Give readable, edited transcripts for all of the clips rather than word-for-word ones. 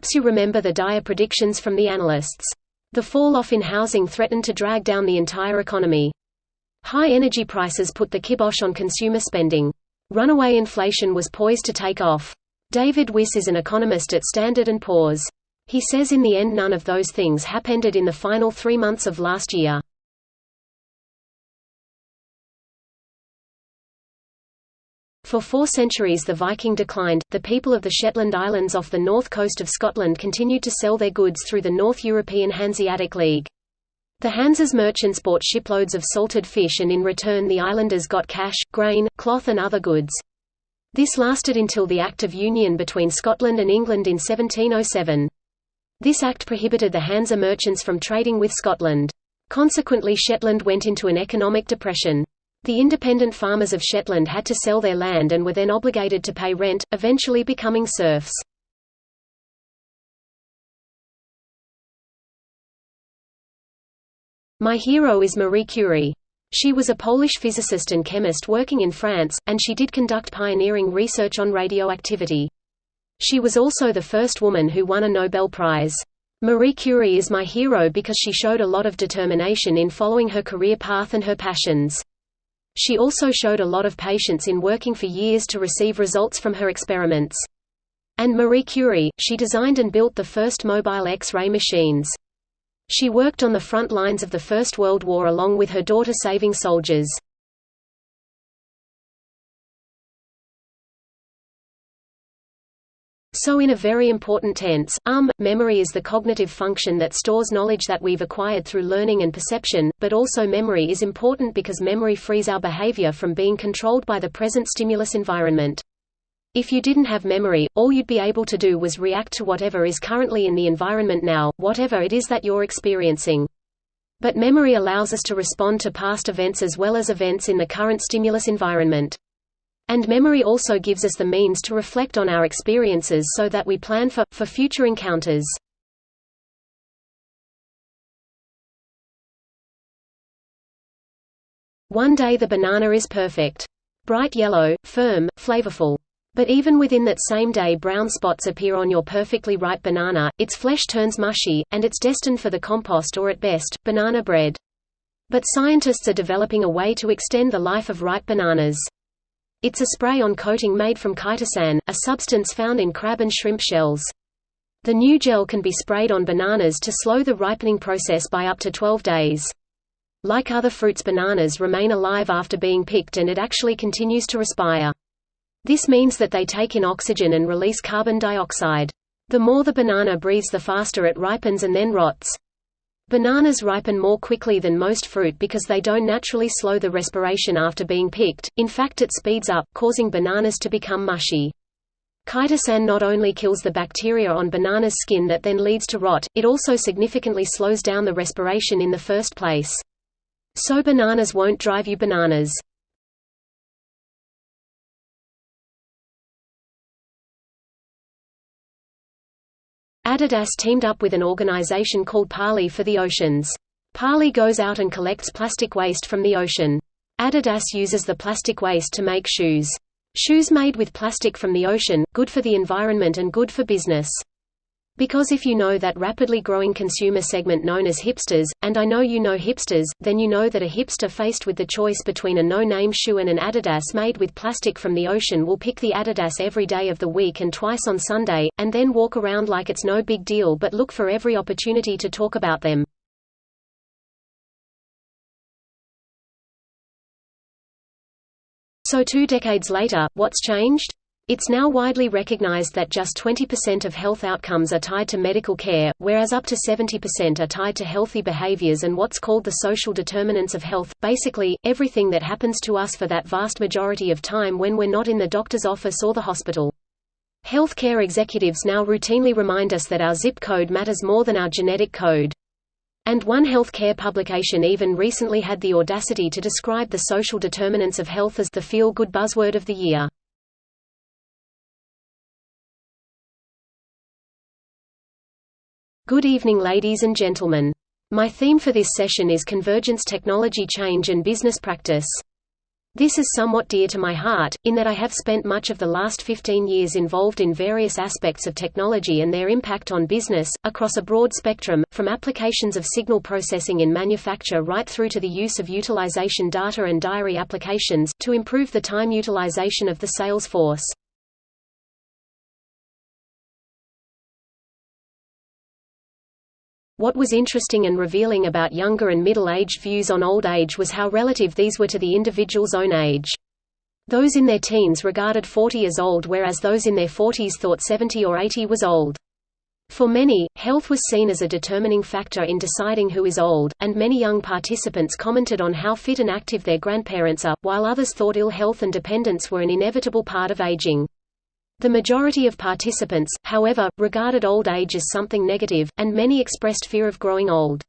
Perhaps you remember the dire predictions from the analysts. The fall-off in housing threatened to drag down the entire economy. High energy prices put the kibosh on consumer spending. Runaway inflation was poised to take off. David Weiss is an economist at Standard & Poor's. He says in the end none of those things happened in the final 3 months of last year. For 4 centuries the Viking declined. The people of the Shetland Islands off the north coast of Scotland continued to sell their goods through the North European Hanseatic League. The Hanse's merchants bought shiploads of salted fish and in return the islanders got cash, grain, cloth and other goods. This lasted until the Act of Union between Scotland and England in 1707. This act prohibited the Hanse merchants from trading with Scotland. Consequently Shetland went into an economic depression. The independent farmers of Shetland had to sell their land and were then obligated to pay rent, eventually becoming serfs. My hero is Marie Curie. She was a Polish physicist and chemist working in France, and she did conduct pioneering research on radioactivity. She was also the first woman who won a Nobel Prize. Marie Curie is my hero because she showed a lot of determination in following her career path and her passions. She also showed a lot of patience in working for years to receive results from her experiments. And Marie Curie, she designed and built the first mobile X-ray machines. She worked on the front lines of the First World War along with her daughter saving soldiers. So in a very important tense, memory is the cognitive function that stores knowledge that we've acquired through learning and perception, but also memory is important because memory frees our behavior from being controlled by the present stimulus environment. If you didn't have memory, all you'd be able to do was react to whatever is currently in the environment now, whatever it is that you're experiencing. But memory allows us to respond to past events as well as events in the current stimulus environment. And memory also gives us the means to reflect on our experiences so that we plan for future encounters. One day the banana is perfect. Bright yellow, firm, flavorful. But even within that same day brown spots appear on your perfectly ripe banana, its flesh turns mushy, and it's destined for the compost or at best, banana bread. But scientists are developing a way to extend the life of ripe bananas. It's a spray-on coating made from chitosan, a substance found in crab and shrimp shells. The new gel can be sprayed on bananas to slow the ripening process by up to 12 days. Like other fruits, bananas remain alive after being picked and it actually continues to respire. This means that they take in oxygen and release carbon dioxide. The more the banana breathes, the faster it ripens and then rots. Bananas ripen more quickly than most fruit because they don't naturally slow the respiration after being picked, in fact it speeds up, causing bananas to become mushy. Chitosan not only kills the bacteria on banana's skin that then leads to rot, it also significantly slows down the respiration in the first place. So bananas won't drive you bananas. Adidas teamed up with an organization called Parley for the Oceans. Parley goes out and collects plastic waste from the ocean. Adidas uses the plastic waste to make shoes. Shoes made with plastic from the ocean, good for the environment and good for business. Because if you know that rapidly growing consumer segment known as hipsters, and I know you know hipsters, then you know that a hipster faced with the choice between a no-name shoe and an Adidas made with plastic from the ocean will pick the Adidas every day of the week and twice on Sunday, and then walk around like it's no big deal but look for every opportunity to talk about them. So 2 decades later, what's changed? It's now widely recognized that just 20% of health outcomes are tied to medical care, whereas up to 70% are tied to healthy behaviors and what's called the social determinants of health, basically, everything that happens to us for that vast majority of time when we're not in the doctor's office or the hospital. Healthcare executives now routinely remind us that our zip code matters more than our genetic code. And one healthcare publication even recently had the audacity to describe the social determinants of health as the feel-good buzzword of the year. Good evening, ladies and gentlemen. My theme for this session is Convergence, Technology Change and Business Practice. This is somewhat dear to my heart, in that I have spent much of the last 15 years involved in various aspects of technology and their impact on business, across a broad spectrum, from applications of signal processing in manufacture right through to the use of utilization data and diary applications, to improve the time utilization of the sales force. What was interesting and revealing about younger and middle-aged views on old age was how relative these were to the individual's own age. Those in their teens regarded 40 as old, whereas those in their 40s thought 70 or 80 was old. For many, health was seen as a determining factor in deciding who is old, and many young participants commented on how fit and active their grandparents are, while others thought ill health and dependence were an inevitable part of aging. The majority of participants, however, regarded old age as something negative, and many expressed fear of growing old.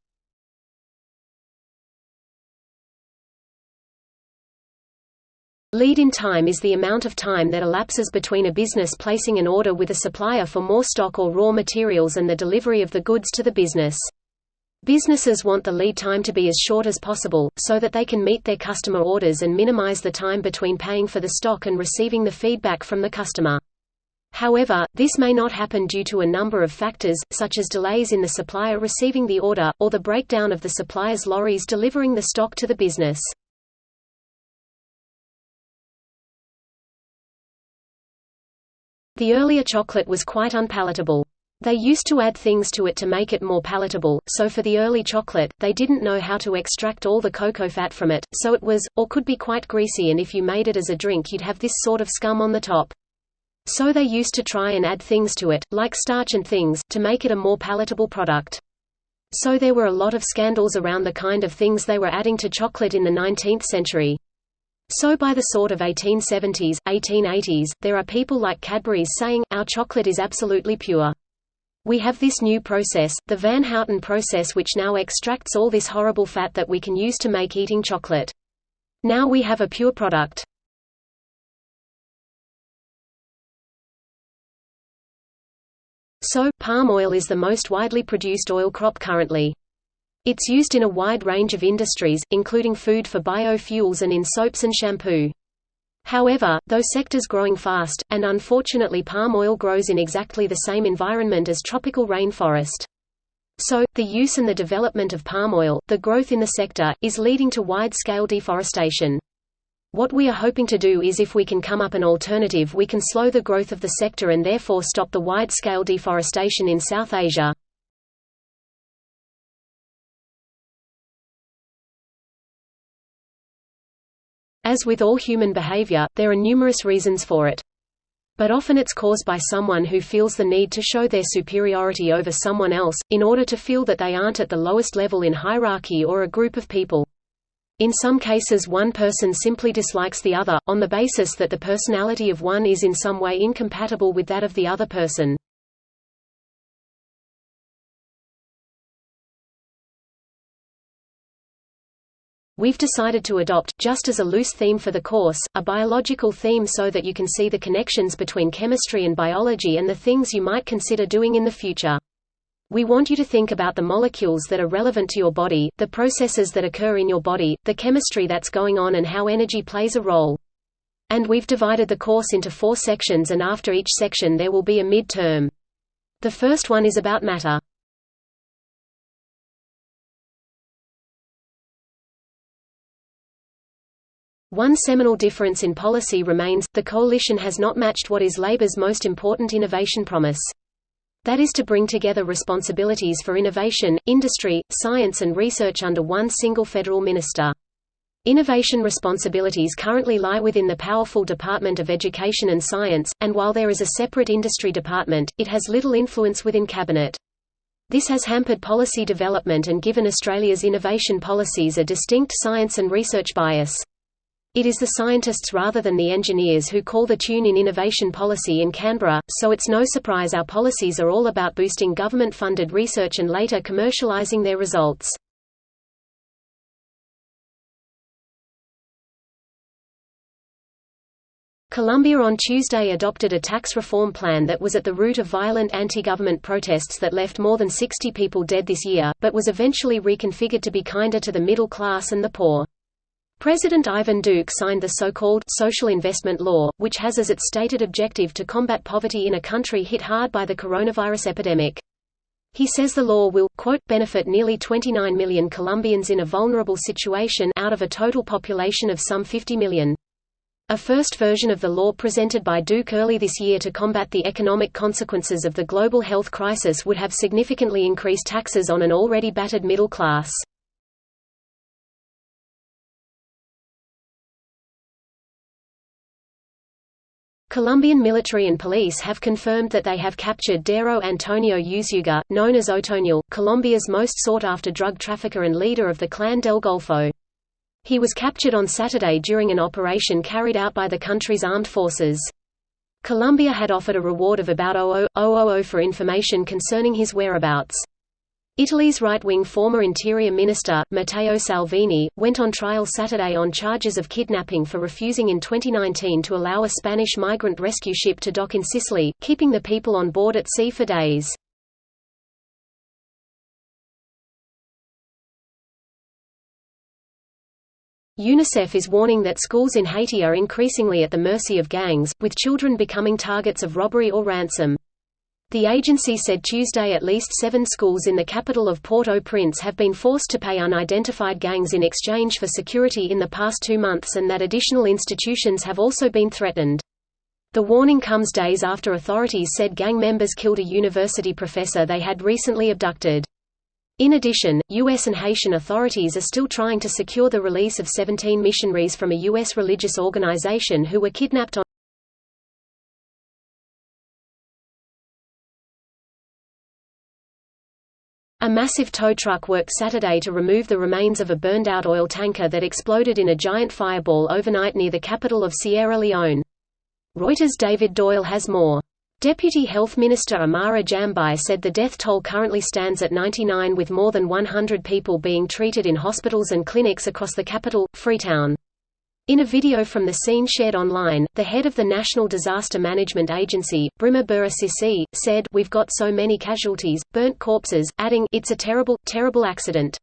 Lead-in time is the amount of time that elapses between a business placing an order with a supplier for more stock or raw materials and the delivery of the goods to the business. Businesses want the lead time to be as short as possible, so that they can meet their customer orders and minimize the time between paying for the stock and receiving the feedback from the customer. However, this may not happen due to a number of factors, such as delays in the supplier receiving the order, or the breakdown of the supplier's lorries delivering the stock to the business. The earlier chocolate was quite unpalatable. They used to add things to it to make it more palatable, so for the early chocolate, they didn't know how to extract all the cocoa fat from it, so it was, or could be quite greasy, and if you made it as a drink you'd have this sort of scum on the top. So they used to try and add things to it, like starch and things, to make it a more palatable product. So there were a lot of scandals around the kind of things they were adding to chocolate in the 19th century. So by the sort of 1870s, 1880s, there are people like Cadbury's saying, "Our chocolate is absolutely pure. We have this new process, the Van Houten process, which now extracts all this horrible fat that we can use to make eating chocolate. Now we have a pure product." So, palm oil is the most widely produced oil crop currently. It's used in a wide range of industries, including food for biofuels and in soaps and shampoo. However, those sectors growing fast, and unfortunately palm oil grows in exactly the same environment as tropical rainforest. So, the use and the development of palm oil, the growth in the sector, is leading to wide-scale deforestation. What we are hoping to do is, if we can come up an alternative, we can slow the growth of the sector and therefore stop the wide-scale deforestation in South Asia. As with all human behavior, there are numerous reasons for it. But often it's caused by someone who feels the need to show their superiority over someone else, in order to feel that they aren't at the lowest level in hierarchy or a group of people. In some cases one person simply dislikes the other, on the basis that the personality of one is in some way incompatible with that of the other person. We've decided to adopt, just as a loose theme for the course, a biological theme so that you can see the connections between chemistry and biology and the things you might consider doing in the future. We want you to think about the molecules that are relevant to your body, the processes that occur in your body, the chemistry that's going on, and how energy plays a role. And we've divided the course into 4 sections, and after each section there will be a mid-term. The first one is about matter. One seminal difference in policy remains: the coalition has not matched what is Labour's most important innovation promise. That is to bring together responsibilities for innovation, industry, science and research under one single federal minister. Innovation responsibilities currently lie within the powerful Department of Education and Science, and while there is a separate industry department, it has little influence within Cabinet. This has hampered policy development and given Australia's innovation policies a distinct science and research bias. It is the scientists rather than the engineers who call the tune in innovation policy in Canberra, so it's no surprise our policies are all about boosting government-funded research and later commercialising their results. Colombia on Tuesday adopted a tax reform plan that was at the root of violent anti-government protests that left more than 60 people dead this year, but was eventually reconfigured to be kinder to the middle class and the poor. President Ivan Duque signed the so-called social investment law, which has as its stated objective to combat poverty in a country hit hard by the coronavirus epidemic. He says the law will, quote, benefit nearly 29 million Colombians in a vulnerable situation out of a total population of some 50 million. A first version of the law presented by Duque early this year to combat the economic consequences of the global health crisis would have significantly increased taxes on an already battered middle class. Colombian military and police have confirmed that they have captured Dairo Antonio Usuga, known as Otoñal, Colombia's most sought-after drug trafficker and leader of the Clan del Golfo. He was captured on Saturday during an operation carried out by the country's armed forces. Colombia had offered a reward of about $0.000 for information concerning his whereabouts. Italy's right-wing former Interior Minister, Matteo Salvini, went on trial Saturday on charges of kidnapping for refusing in 2019 to allow a Spanish migrant rescue ship to dock in Sicily, keeping the people on board at sea for days. UNICEF is warning that schools in Haiti are increasingly at the mercy of gangs, with children becoming targets of robbery or ransom. The agency said Tuesday at least 7 schools in the capital of Port-au-Prince have been forced to pay unidentified gangs in exchange for security in the past 2 months and that additional institutions have also been threatened. The warning comes days after authorities said gang members killed a university professor they had recently abducted. In addition, U.S. and Haitian authorities are still trying to secure the release of 17 missionaries from a U.S. religious organization who were kidnapped on A massive tow truck worked Saturday to remove the remains of a burned-out oil tanker that exploded in a giant fireball overnight near the capital of Sierra Leone. Reuters' David Doyle has more. Deputy Health Minister Amara Jambai said the death toll currently stands at 99 with more than 100 people being treated in hospitals and clinics across the capital, Freetown. In a video from the scene shared online, the head of the National Disaster Management Agency, Brima Bura Sisi, said, "We've got so many casualties, burnt corpses," adding, "It's a terrible, terrible accident."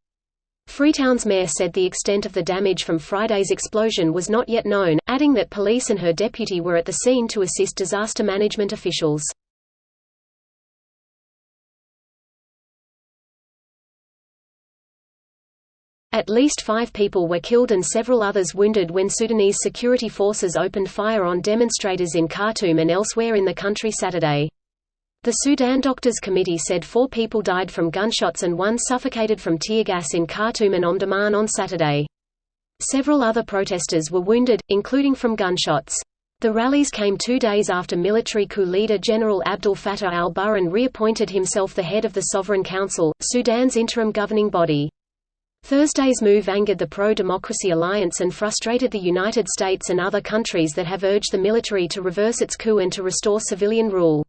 Freetown's mayor said the extent of the damage from Friday's explosion was not yet known, adding that police and her deputy were at the scene to assist disaster management officials. At least 5 people were killed and several others wounded when Sudanese security forces opened fire on demonstrators in Khartoum and elsewhere in the country Saturday. The Sudan Doctors Committee said 4 people died from gunshots and 1 suffocated from tear gas in Khartoum and Omdurman on Saturday. Several other protesters were wounded, including from gunshots. The rallies came 2 days after military coup leader General Abdel Fattah al-Burhan reappointed himself the head of the Sovereign Council, Sudan's interim governing body. Thursday's move angered the pro-democracy alliance and frustrated the United States and other countries that have urged the military to reverse its coup and to restore civilian rule.